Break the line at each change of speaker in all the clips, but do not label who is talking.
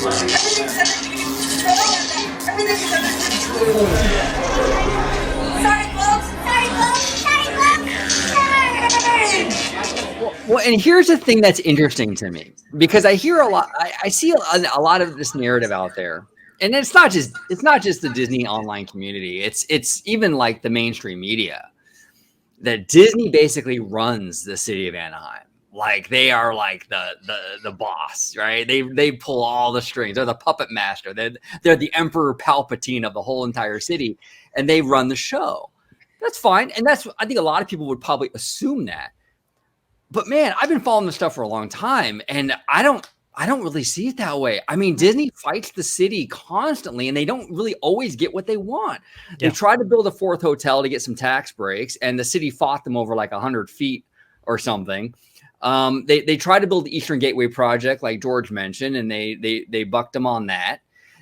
Everything's under control. Sorry, folks.
Well, and here's the thing that's interesting to me, because I hear a lot, I see a lot of this narrative out there, and it's not just the Disney online community. It's even like the mainstream media, that Disney basically runs the city of Anaheim. Like they are like the boss, right? They pull all the strings. They're the puppet master. They're the Emperor Palpatine of the whole entire city, and they run the show. That's fine, and I think a lot of people would probably assume that. But man, I've been following this stuff for a long time, and I don't really see it that way. I mean, Disney fights the city constantly, and they don't really always get what they want. Yeah. They tried to build a fourth hotel to get some tax breaks, and the city fought them over like 100 feet or something. They tried to build the Eastern Gateway project, like George mentioned, and they bucked them on that.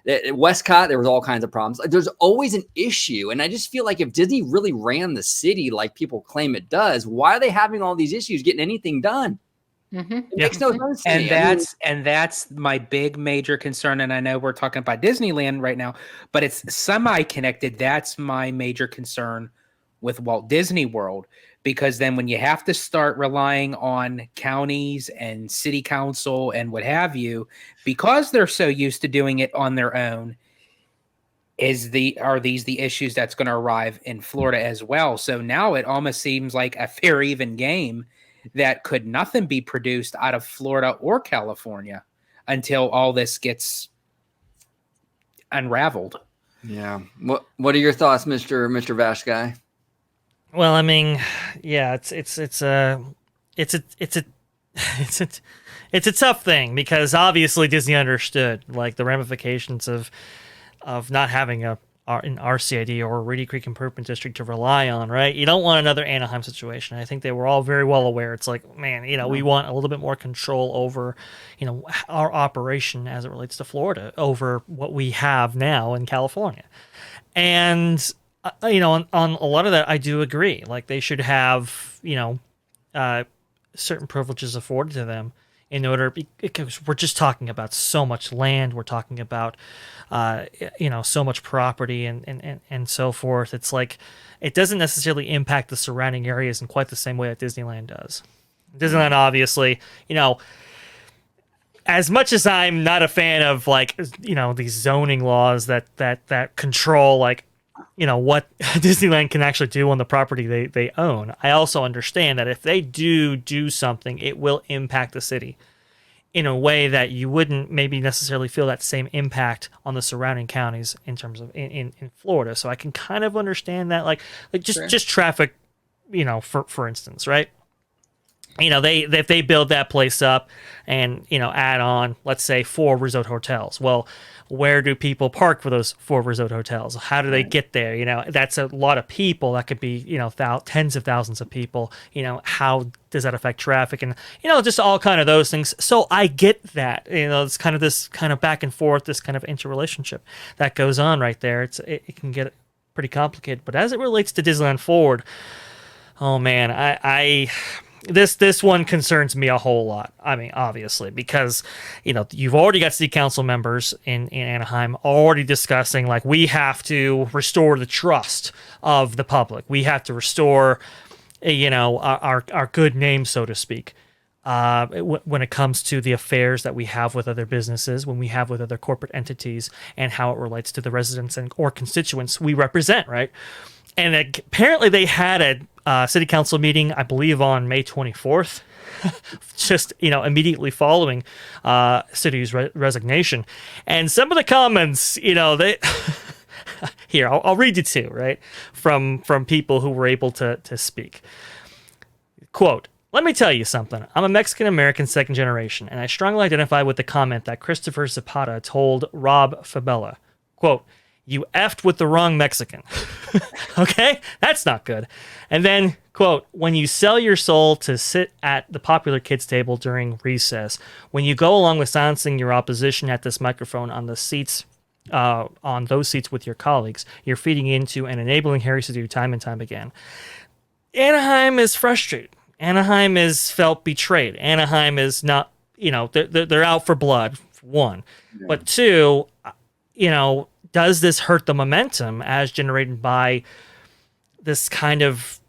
At Westcott, there was all kinds of problems. There's always an issue, and I just feel like if Disney really ran the city like people claim it does, why are they having all these issues getting anything done?
Mm-hmm.
It makes no sense to me.
And that's my big major concern. And I know we're talking about Disneyland right now, but it's semi-connected. That's my major concern with Walt Disney World, because then when you have to start relying on counties and city council and what have you, because they're so used to doing it on their own, are these the issues that's going to arrive in Florida as well? So now it almost seems like a fair even game that could nothing be produced out of Florida or California until all this gets unraveled.
Yeah. What are your thoughts, Mr. Vashguy?
Well, I mean, yeah, it's a tough thing, because obviously Disney understood like the ramifications of not having an RCID or a Reedy Creek Improvement District to rely on, right? You don't want another Anaheim situation. I think they were all very well aware. It's like, man, we want a little bit more control over, our operation as it relates to Florida over what we have now in California. And on a lot of that, I do agree. Like they should have, certain privileges afforded to them in order, because we're just talking about so much land. We're talking about, so much property and so forth. It's like, it doesn't necessarily impact the surrounding areas in quite the same way that Disneyland does. Disneyland, obviously, as much as I'm not a fan of like, these zoning laws that control like, what Disneyland can actually do on the property they own, I also understand that if they do something, it will impact the city in a way that you wouldn't maybe necessarily feel that same impact on the surrounding counties in terms of in Florida. So I can kind of understand that, like just traffic, for instance, right? If they build that place up and, add on, let's say 4 resort hotels. Well, where do people park for those 4 resort hotels? How do they get there? That's a lot of people. That could be, tens of thousands of people. How does that affect traffic? And, just all kind of those things. So I get that, it's kind of this kind of back and forth, this kind of interrelationship that goes on right there. It can get pretty complicated. But as it relates to Disneyland Forward, oh man, This one concerns me a whole lot. I mean, obviously, because, you've already got city council members in Anaheim already discussing, like, we have to restore the trust of the public. We have to restore, our good name, so to speak, when it comes to the affairs that we have with other businesses, when we have with other corporate entities, and how it relates to the residents or constituents we represent, right? And apparently they had a city council meeting, I believe, on May 24th, just, immediately following city's resignation. And some of the comments, they... Here, I'll read you two, right? From people who were able to speak. Quote, "Let me tell you something. I'm a Mexican-American second generation, and I strongly identify with the comment that Christopher Zapata told Rob Fabella. Quote, you effed with the wrong Mexican." Okay? That's not good. And then, quote, "When you sell your soul to sit at the popular kids table during recess, when you go along with silencing your opposition at this microphone on the seats, on those seats with your colleagues, you're feeding into and enabling Harris to do time and time again." Anaheim is frustrated. Anaheim is felt betrayed. Anaheim is not, they're out for blood for one. But two, does this hurt the momentum as generated by this kind of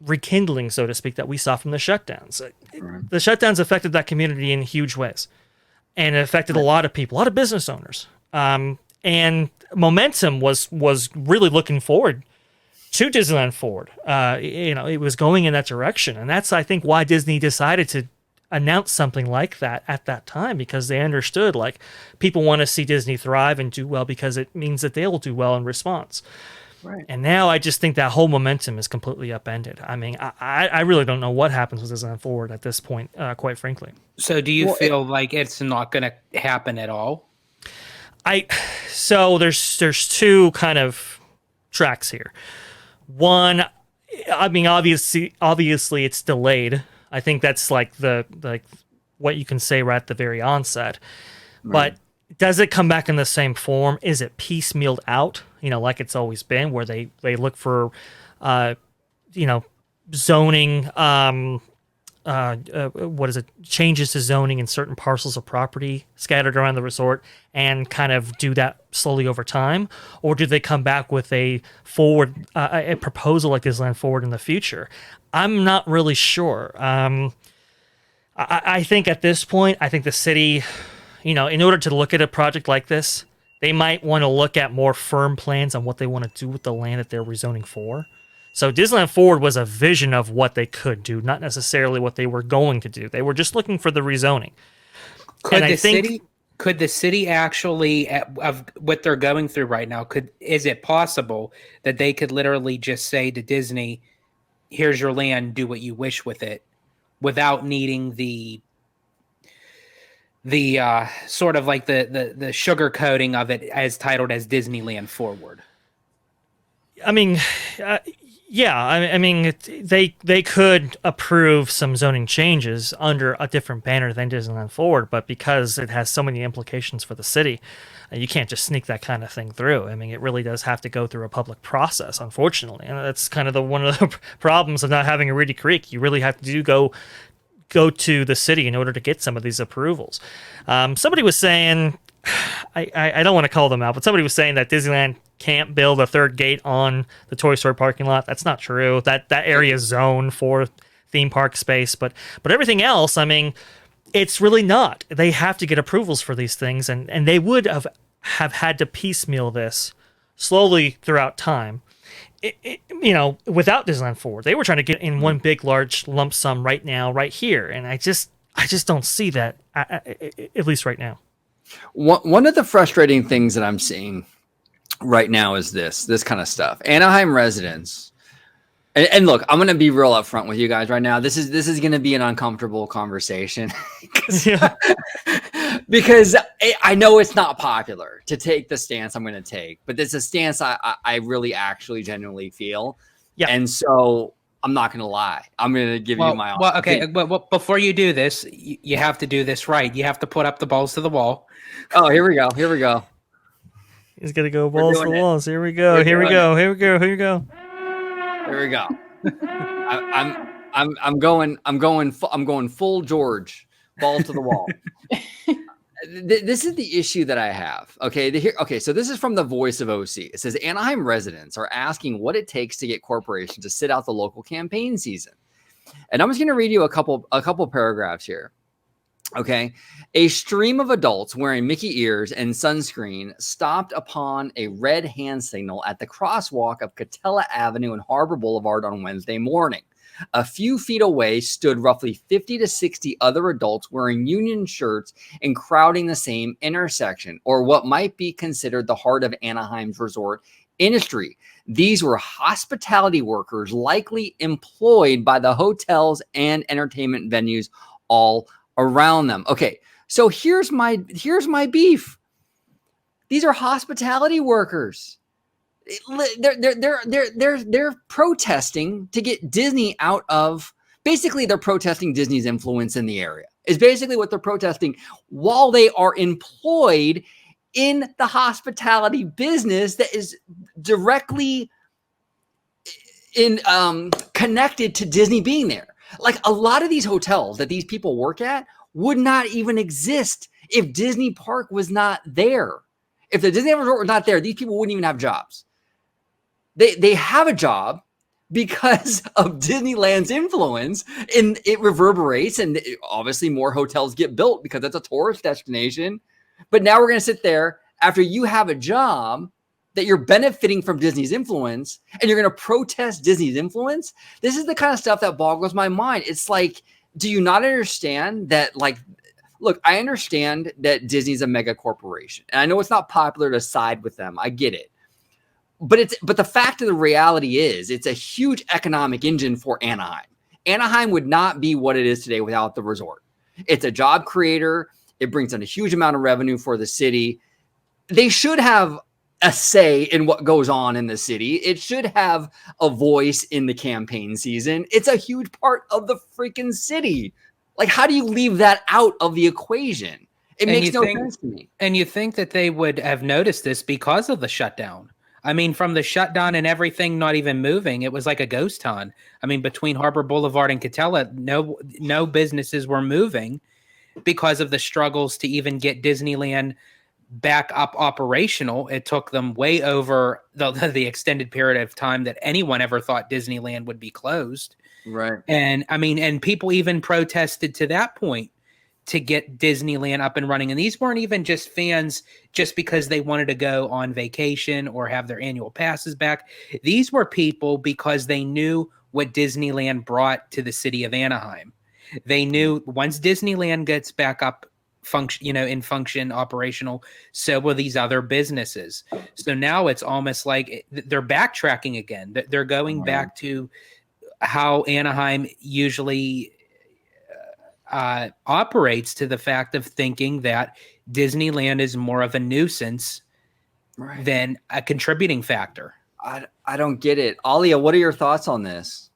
rekindling, so to speak, that we saw from the shutdowns? The shutdowns affected that community in huge ways, and it affected a lot of people, a lot of business owners. And momentum was really looking forward to Disneyland Forward. It was going in that direction, and that's, I think, why Disney decided to announce something like that at that time, because they understood, like, people want to see Disney thrive and do well because it means that they'll do well in response.
Right.
And now I just think that whole momentum is completely upended. I mean, I really don't know what happens with Disneyland Forward at this point, quite frankly.
So do you feel like it's not going to happen at all?
So there's two kind of tracks here. One, I mean, obviously it's delayed. I think that's like what you can say right at the very onset. Right. But does it come back in the same form? Is it piecemealed out? Like it's always been, where they look for, zoning. Changes to zoning in certain parcels of property scattered around the resort, and kind of do that slowly over time? Or do they come back with a proposal like Disneyland Forward in the future? I'm not really sure. I think at this point, I think the city, in order to look at a project like this, they might want to look at more firm plans on what they want to do with the land that they're rezoning for. So Disneyland Forward was a vision of what they could do, not necessarily what they were going to do. They were just looking for the rezoning.
Could the city actually, of what they're going through right now, is it possible that they could literally just say to Disney, here's your land, do what you wish with it, without needing the sort of like the sugar coating of it as titled as Disneyland Forward?
I mean, yeah, I mean, they could approve some zoning changes under a different banner than Disneyland Forward, but because it has so many implications for the city, you can't just sneak that kind of thing through. I mean, it really does have to go through a public process, unfortunately, and that's kind of one of the problems of not having a Reedy Creek. You really have to go to the city in order to get some of these approvals. Somebody was saying, I don't want to call them out, but somebody was saying that Disneyland can't build a third gate on the Toy Story parking lot. That's not true. That area is zoned for theme park space, but everything else, I mean, it's really not. They have to get approvals for these things, and they would have had to piecemeal this slowly throughout time. Without Disneyland Forward, they were trying to get in one big, large lump sum right now, right here, and I just don't see that, at least right now.
One of the frustrating things that I'm seeing right now is this kind of stuff. Anaheim residents, and look, I'm going to be real upfront with you guys right now. This is going to be an uncomfortable conversation because I know it's not popular to take the stance I'm going to take, but it's a stance I really actually genuinely feel. Yeah. And so I'm not going to lie. I'm going to give you my own.
Well, okay. But before you do this, you have to do this right. You have to put up the balls to the wall.
Oh, here we go.
He's gonna go balls to the walls. Here we go. Here we go.
I'm going full George, balls to the wall. This is the issue that I have. Okay. So this is from the Voice of OC. It says Anaheim residents are asking what it takes to get corporations to sit out the local campaign season. And I'm just going to read you a couple paragraphs here. Okay. A stream of adults wearing Mickey ears and sunscreen stopped upon a red hand signal at the crosswalk of Catella Avenue and Harbor Boulevard on Wednesday morning. A few feet away stood roughly 50 to 60 other adults wearing union shirts and crowding the same intersection, or what might be considered the heart of Anaheim's resort industry. These were hospitality workers likely employed by the hotels and entertainment venues all around them. Okay, so here's my beef. These are hospitality workers. They're protesting to get Disney out of. Basically, they're protesting Disney's influence in the area. Is basically what they're protesting while they are employed in the hospitality business that is directly connected to Disney being there. Like a lot of these hotels that these people work at would not even exist If Disney Park was not there, if the Disney Resort was not there, these people wouldn't even have jobs. They have a job because of Disneyland's influence, and it reverberates, and obviously more hotels get built because it's a tourist destination. But now we're going to sit there after you have a job that you're benefiting from Disney's influence, and you're going to protest Disney's influence. This is the kind of stuff that boggles my mind. It's like, do you not understand that, like, look, I understand that Disney's a mega corporation, and I know it's not popular to side with them. I get it. But the fact of the reality is it's a huge economic engine for Anaheim. Anaheim would not be what it is today without the resort. It's a job creator. It brings in a huge amount of revenue for the city. They should have a say in what goes on in the city. It should have a voice in the campaign season. It's a huge part of the freaking city. Like, how do you leave that out of the equation? It makes no sense to me.
And you think that they would have noticed this because of the shutdown. I mean, from the shutdown and everything not even moving, it was like a ghost town. I mean, between Harbor Boulevard and Catella, no businesses were moving because of the struggles to even get Disneyland back up operational. It took them way over the extended period of time that anyone ever thought Disneyland would be closed.
Right.
And I mean, and people even protested to that point to get Disneyland up and running. And these weren't even just fans just because they wanted to go on vacation or have their annual passes back. These were people because they knew what Disneyland brought to the city of Anaheim. They knew once Disneyland gets back up in function, operational, so will these other businesses. So now it's almost like they're backtracking again. They're going back to how Anaheim usually operates, to the fact of thinking that Disneyland is more of a nuisance than a contributing factor.
I don't get it. Alia, what are your thoughts on this?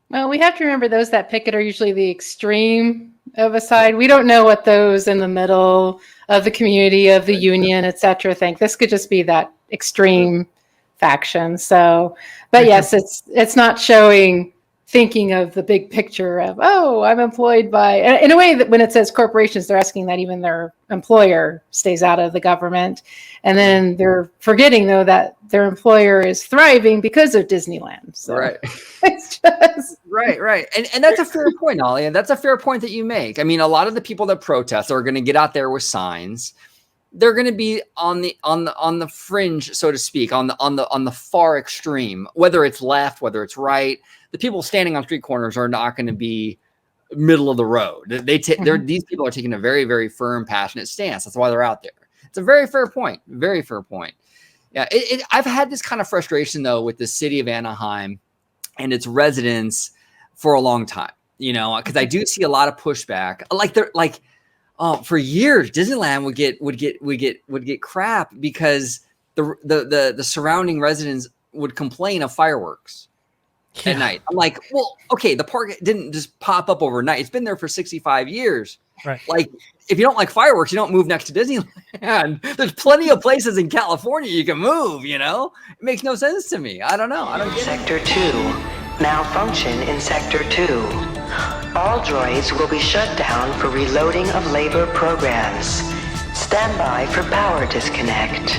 Well, we have to remember those that picket are usually the extreme of a side. We don't know what those in the middle of the community, of the union, et cetera, think. This could just be that extreme faction. So, but yes, it's not showing thinking of the big picture of, oh, I'm employed by, in a way that when it says corporations, they're asking that even their employer stays out of the government. And then they're forgetting, though, that their employer is thriving because of Disneyland. So
Right.
it's just...
Right. And that's a fair point, Ollie. And that's a fair point that you make. I mean, a lot of the people that protest are going to get out there with signs. They're going to be on the fringe, so to speak, on the far extreme, whether it's left, whether it's right. The people standing on street corners are not going to be middle of the road. These people are taking a very, very firm, passionate stance. That's why they're out there. It's a very fair point. Very fair point. Yeah, I've had this kind of frustration though with the city of Anaheim and its residents for a long time. You know, because I do see a lot of pushback. For years, Disneyland would get crap because the surrounding residents would complain of fireworks at night. I'm like, well, okay, the park didn't just pop up overnight. It's been there for 65 years.
Right.
Like, if you don't like fireworks, you don't move next to Disneyland. There's plenty of places in California you can move, you know? It makes no sense to me. I don't know. I don't get
Sector 2. Malfunction in Sector 2. All droids will be shut down for reloading of labor programs. Stand by for power disconnect.